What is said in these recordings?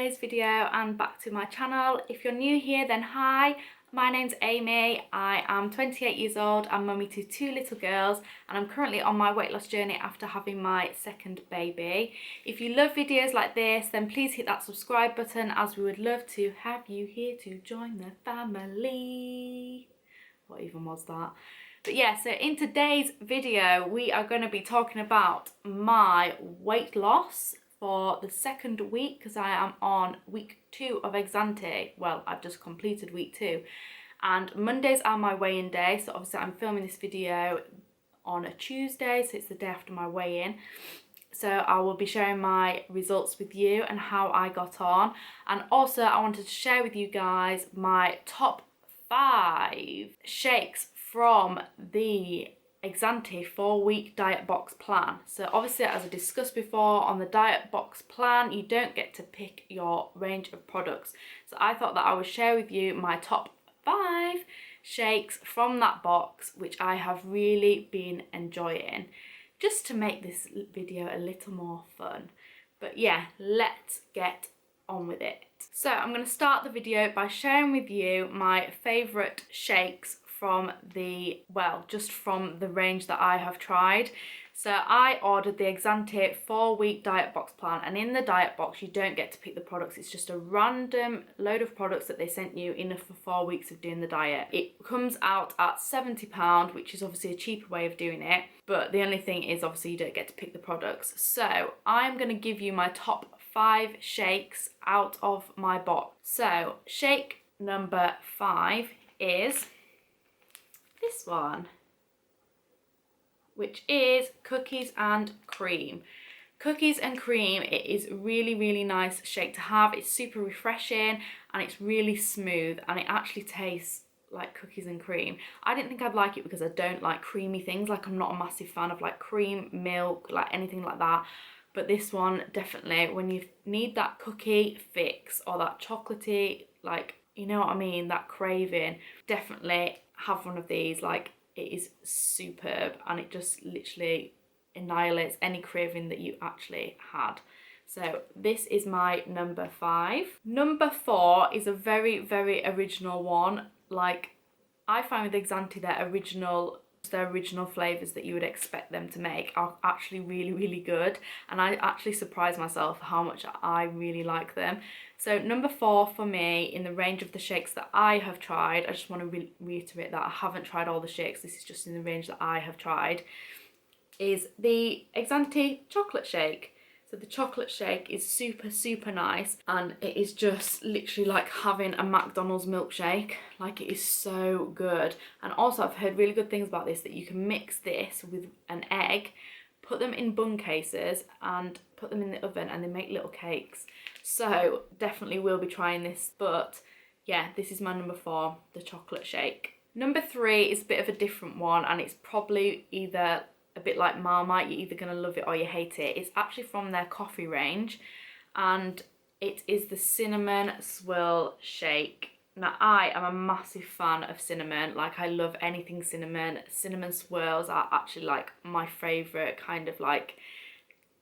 today's video and back to my channel. If you're new here, then hi, my name's Amy. I am 28 years old, I'm mummy to 2 little girls, and I'm currently on my weight loss journey after having my second baby. If you love videos like this, then please hit that subscribe button, as we would love to have you here to join the family. What even was that? But yeah, so in today's video, we are going to be talking about my weight loss for the second week, because I am on week 2 of Exante. Well, I've just completed week 2, and Mondays are my weigh-in day. So obviously I'm filming this video on a Tuesday, so it's the day after my weigh-in. So I will be sharing my results with you and how I got on, and also I wanted to share with you guys my top 5 shakes from the Exante 4-week diet box plan. So obviously, as I discussed before, on the diet box plan you don't get to pick your range of products, so I thought that I would share with you my top 5 shakes from that box, which I have really been enjoying, just to make this video a little more fun. But yeah, let's get on with it. So I'm going to start the video by sharing with you my favourite shakes from the, well, just from the range that I have tried. So I ordered the Exante 4-week diet box plan, and in the diet box you don't get to pick the products. It's just a random load of products that they sent you, enough for 4 weeks of doing the diet. It comes out at £70, which is obviously a cheaper way of doing it, but the only thing is obviously you don't get to pick the products. So I'm going to give you my top 5 shakes out of my box. So shake number 5 is this one, which is cookies and cream. Cookies and cream, it is really nice shake to have. It's super refreshing and it's really smooth, and it actually tastes like cookies and cream. I didn't think I'd like it because I don't like creamy things. Like, I'm not a massive fan of like cream, milk, like anything like that. But this one, definitely, when you need that cookie fix or that chocolatey, like, you know what I mean, that craving, definitely have one of these. Like, it is superb, and it just literally annihilates any craving that you actually had. So this is my number 5. Number 4 is a very original one. Like, I find with Exante their original flavours that you would expect them to make are actually really good, and I actually surprised myself how much I really like them. So number 4 for me in the range of the shakes that I have tried, I just want to reiterate that I haven't tried all the shakes, this is just in the range that I have tried, is the Exante chocolate shake. So the chocolate shake is super nice, and it is just literally like having a McDonald's milkshake. Like, it is so good. And also I've heard really good things about this, that you can mix this with an egg, put them in bun cases and put them in the oven, and they make little cakes. So definitely will be trying this. But yeah, this is my number 4, the chocolate shake. Number 3 is a bit of a different one, and it's probably either a bit like Marmite, you're either going to love it or you hate it. It's actually from their coffee range, and it is the cinnamon swirl shake. Now, I am a massive fan of cinnamon. Like, I love anything cinnamon. Cinnamon swirls are actually like my favourite kind of like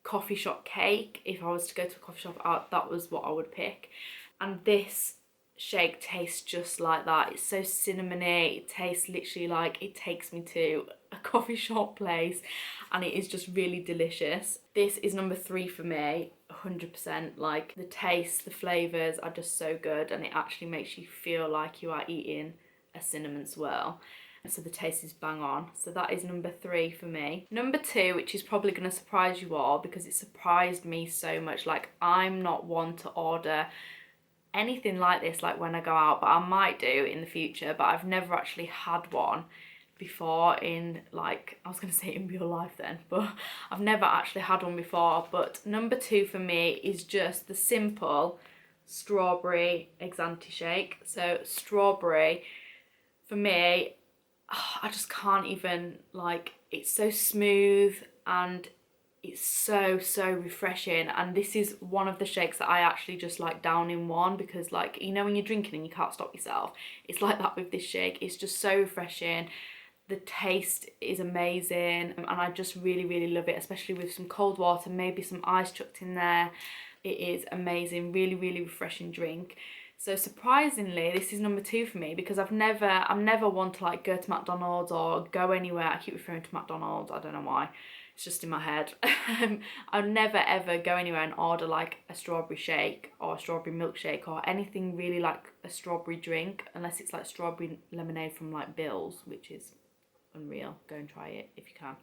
coffee shop cake. If I was to go to a coffee shop, that was what I would pick. And this shake tastes just like that. It's so cinnamony. It tastes literally like it takes me to a coffee shop place, and it is just really delicious. This is number 3 for me, 100%. Like, the taste, the flavours are just so good, and it actually makes you feel like you are eating a cinnamon swirl. So the taste is bang on. So that is number 3 for me. Number 2, which is probably going to surprise you all because it surprised me so much. Like, I'm not one to order anything like this like when I go out, but I might do in the future, but I've never actually had one before in, like, I was going to say in real life then, but I've never actually had one before. But number 2 for me is just the simple strawberry Exante shake. So strawberry, for me, I just can't even, like, it's so smooth and it's so refreshing. And this is one of the shakes that I actually just like down in one, because, like, you know, when you're drinking and you can't stop yourself, it's like that with this shake. It's just so refreshing. The taste is amazing, and I just really love it, especially with some cold water, maybe some ice chucked in there. It is amazing, really, really refreshing drink. So surprisingly, this is number 2 for me, because I'm never one to like go to McDonald's or go anywhere. I keep referring to McDonald's, I don't know why. It's just in my head. I'll never ever go anywhere and order like a strawberry shake or a strawberry milkshake or anything really like a strawberry drink, unless it's like strawberry lemonade from like Bill's, which is unreal. Go and try it if you can.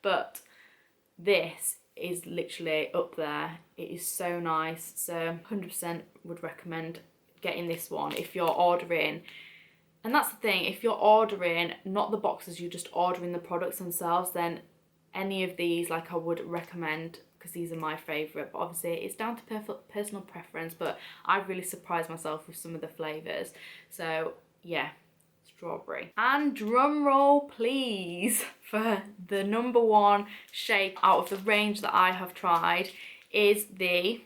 But this is literally up there. It is so nice. So 100% would recommend getting this one if you're ordering. And that's the thing, if you're ordering not the boxes, you're just ordering the products themselves, then any of these, like, I would recommend, because these are my favourite. But obviously it's down to personal preference, but I've really surprised myself with some of the flavours. So yeah, strawberry. And drum roll please for the number 1 shake out of the range that I have tried is the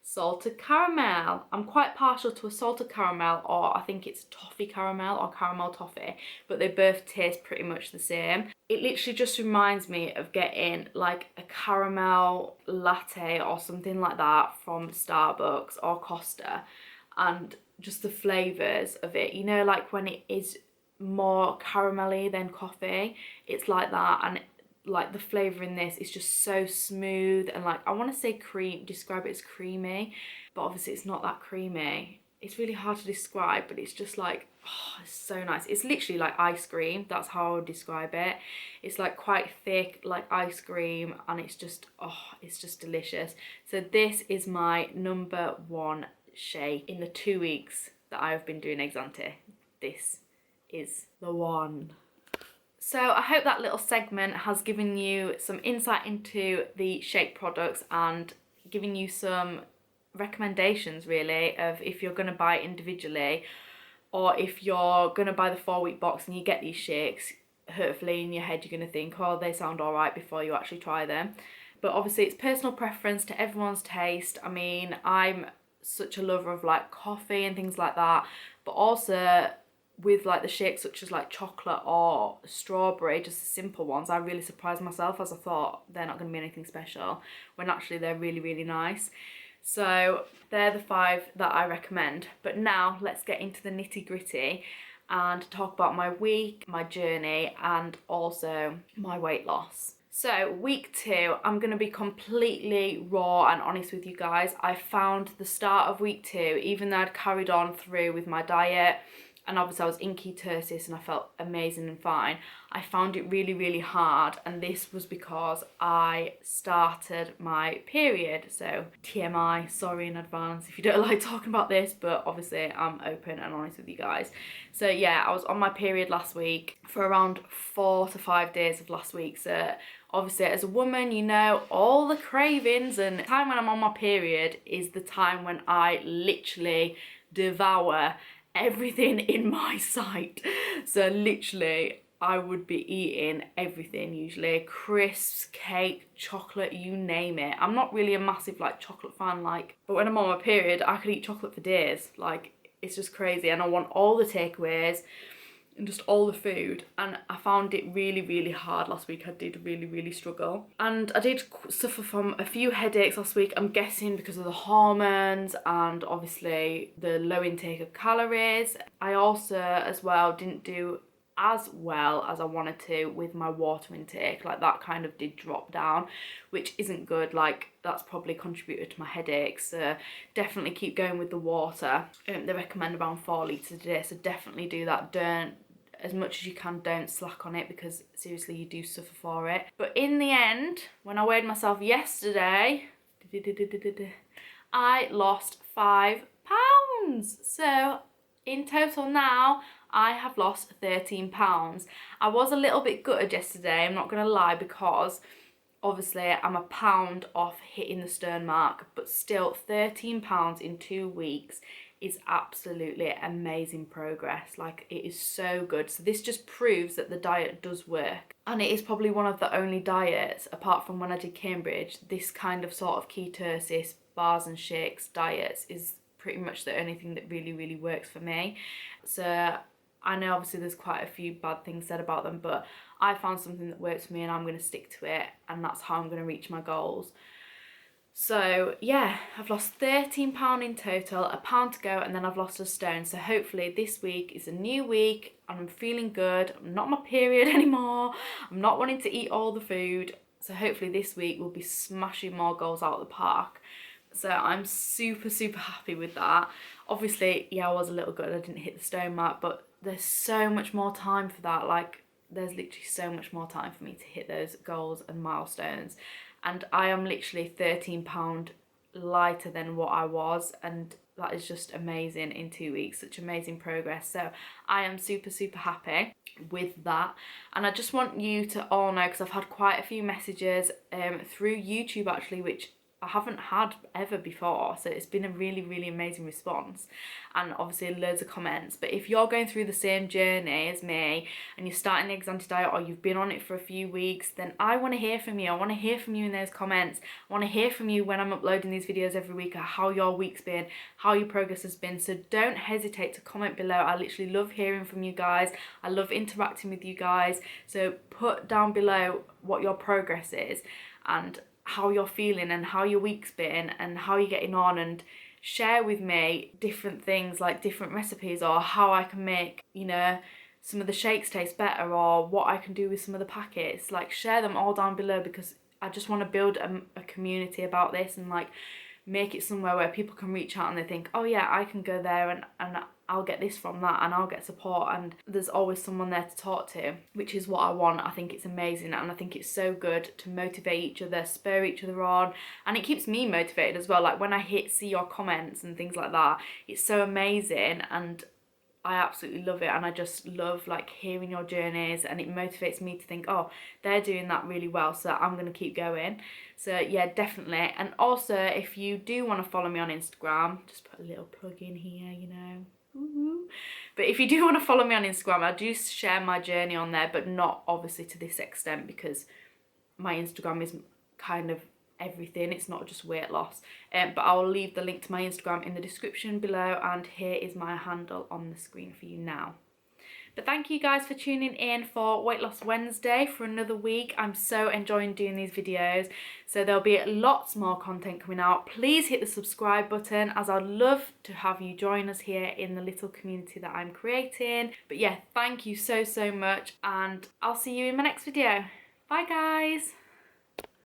salted caramel. I'm quite partial to a salted caramel, or I think it's toffee caramel or caramel toffee, but they both taste pretty much the same. It literally just reminds me of getting like a caramel latte or something like that from Starbucks or Costa, and just the flavours of it, you know, like when it is more caramelly than coffee, it's like that. And like the flavour in this is just so smooth, and like I want to say describe it as creamy, but obviously it's not that creamy. It's really hard to describe, but it's just like, oh, it's so nice. It's literally like ice cream, that's how I would describe it. It's like quite thick like ice cream, and it's just, oh, it's just delicious. So this is my number 1 shake in the 2 weeks that I've been doing Exante. This is the one. So I hope that little segment has given you some insight into the shake products and given you some recommendations really of if you're going to buy it individually, or if you're going to buy the 4-week box and you get these shakes, hopefully in your head you're going to think, oh, they sound alright, before you actually try them. But obviously it's personal preference to everyone's taste. I mean, I'm such a lover of like coffee and things like that, but also with like the shakes such as like chocolate or strawberry, just the simple ones, I really surprised myself, as I thought they're not going to be anything special, when actually they're really, really nice. So they're the 5 that I recommend. But now let's get into the nitty gritty and talk about my week, my journey, and also my weight loss. So week 2, I'm going to be completely raw and honest with you guys. I found the start of week 2, even though I'd carried on through with my diet, and obviously I was in ketosis and I felt amazing and fine, I found it really, really hard. And this was because I started my period. So TMI, sorry in advance if you don't like talking about this, but obviously I'm open and honest with you guys. So yeah, I was on my period last week for around 4 to 5 days of last week. So obviously as a woman, you know, all the cravings, and the time when I'm on my period is the time when I literally devour everything in my sight. So literally I would be eating everything, usually crisps, cake, chocolate, you name it. I'm not really a massive like chocolate fan, like, but when I'm on my period I could eat chocolate for days. Like, it's just crazy, and I want all the takeaways and just all the food. And I found it really, really hard last week. I did really, really struggle, and I did suffer from a few headaches last week, I'm guessing because of the hormones and obviously the low intake of calories. I also as well didn't do as well as I wanted to with my water intake. Like, that kind of did drop down, which isn't good. Like, that's probably contributed to my headaches. So definitely keep going with the water. They recommend around 4 litres a day, so definitely do that. Don't, as much as you can, don't slack on it, because seriously you do suffer for it. But in the end, when I weighed myself yesterday, I lost 5 pounds. So in total now I have lost 13 pounds. I was a little bit gutted yesterday, I'm not gonna lie, because obviously I'm a pound off hitting the stern mark, but still 13 pounds in 2 weeks is absolutely amazing progress. Like, it is so good. So this just proves that the diet does work, and it is probably one of the only diets, apart from when I did Cambridge, this kind of sort of ketosis, bars and shakes diets is pretty much the only thing that really, really works for me. So I know obviously there's quite a few bad things said about them, but I found something that works for me and I'm going to stick to it, and that's how I'm going to reach my goals. So yeah, I've lost £13 in total, a pound to go, and then I've lost a stone. So hopefully this week is a new week and I'm feeling good. I'm not on my period anymore. I'm not wanting to eat all the food. So hopefully this week we'll be smashing more goals out of the park. So I'm super, super happy with that. Obviously, yeah, I was a little good. I didn't hit the stone mark, but there's so much more time for that. Like, there's literally so much more time for me to hit those goals and milestones. And I am literally £13 lighter than what I was, and that is just amazing in 2 weeks. Such amazing progress. So I am super, super happy with that. And I just want you to all know, because I've had quite a few messages through YouTube actually, which I haven't had ever before, so it's been a really, really amazing response, and obviously loads of comments. But if you're going through the same journey as me and you're starting the Exante diet, or you've been on it for a few weeks, then I want to hear from you. I want to hear from you in those comments. I want to hear from you when I'm uploading these videos every week, how your week's been, how your progress has been. So don't hesitate to comment below. I literally love hearing from you guys. I love interacting with you guys. So put down below what your progress is and how you're feeling and how your week's been and how you're getting on, and share with me different things like different recipes, or how I can make, you know, some of the shakes taste better, or what I can do with some of the packets. Like, share them all down below, because I just want to build a community about this, and like make it somewhere where people can reach out and they think, oh yeah, I can go there and I'll get this from that, and I'll get support, and there's always someone there to talk to, which is what I want. I think it's amazing, and I think it's so good to motivate each other, spur each other on, and it keeps me motivated as well. Like when I see your comments and things like that, it's so amazing, and I absolutely love it. And I just love like hearing your journeys, and it motivates me to think, oh, they're doing that really well, so I'm going to keep going. So yeah, definitely. And also, if you do want to follow me on Instagram, just put a little plug in here, you know. Ooh. But if you do want to follow me on Instagram, I do share my journey on there, but not obviously to this extent, because my Instagram is kind of everything. It's not just weight loss. But I'll leave the link to my Instagram in the description below, and here is my handle on the screen for you now. But thank you guys for tuning in for Weight Loss Wednesday for another week. I'm so enjoying doing these videos. So there'll be lots more content coming out. Please hit the subscribe button, as I'd love to have you join us here in the little community that I'm creating. But yeah, thank you so, so much, and I'll see you in my next video. Bye guys.